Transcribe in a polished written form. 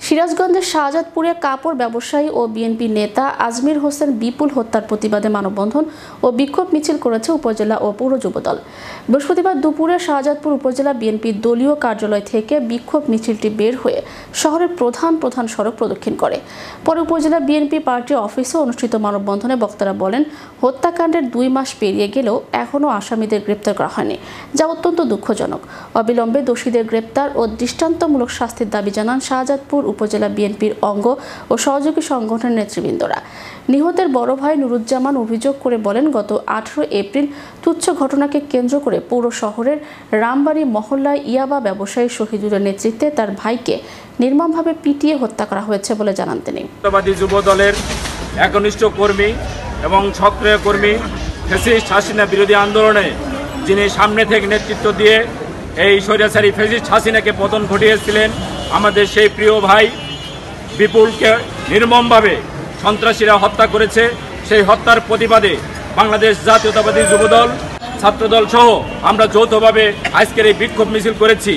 সিরাজগঞ্জের শাহজাদপুরে কাপড় ব্যবসায়ী ও বিএনপি নেতা আজমির হোসেন বিপুল হত্যার প্রতিবাদে মানববন্ধন ও বিক্ষোভ মিছিল করেছে উপজেলা ও পৌর যুবদল। বৃহস্পতিবার দুপুরে শাহজাদপুর উপজেলা বিএনপি দলীয় কার্যালয় থেকে বিক্ষোভ মিছিলটি বের হয়ে শহরের প্রধান সড়ক প্রদক্ষিণ করে। পরে উপজেলা বিএনপি পার্টি অফিসে অনুষ্ঠিত মানববন্ধনে বক্তারা বলেন, হত্যাকাণ্ডের 2 মাস পেরিয়ে গেলেও এখনও আসামিদের গ্রেপ্তার করা হয়নি, যা অত্যন্ত দুঃখজনক। অবিলম্বে দোষীদের গ্রেপ্তার ও দৃষ্টান্তমূলক শাস্তির দাবি জানান শাহজাদপুর উপজেলা বিএনপির অঙ্গ ও সহযোগী সংগঠনের নেতৃবৃন্দরা। নিহতের বড় ভাই নুরুজ্জামান অভিযোগ করে বলেন, গত 18 এপ্রিল তুচ্ছ ঘটনাকে কেন্দ্র করে পৌর শহরের রামবাড়ি মহল্লায় ইয়াবা ব্যবসায়ী শহীদুলের নেতৃত্বে তার ভাইকে নির্মমভাবে পিটিয়ে হত্যা করা হয়েছে বলে জানান তিনি। যুব দলের একনিষ্ঠ কর্মী এবং সক্রিয় কর্মী ফ্যাসিস্ট হাসিনা বিরোধী আন্দোলনে যিনি সামনে থেকে নেতৃত্ব দিয়ে এই স্বৈরাচারী ফ্যাসিস্ট হাসিনাকে পতন ঘটিয়েছিলেন, আমাদের সেই প্রিয় ভাই বিপুলকে নির্মমভাবে সন্ত্রাসীরা হত্যা করেছে। সেই হত্যার প্রতিবাদে বাংলাদেশ জাতীয়তাবাদী যুবদল, ছাত্রদল সহ আমরা যৌথভাবে আজকের এই বিক্ষোভ মিছিল করেছি।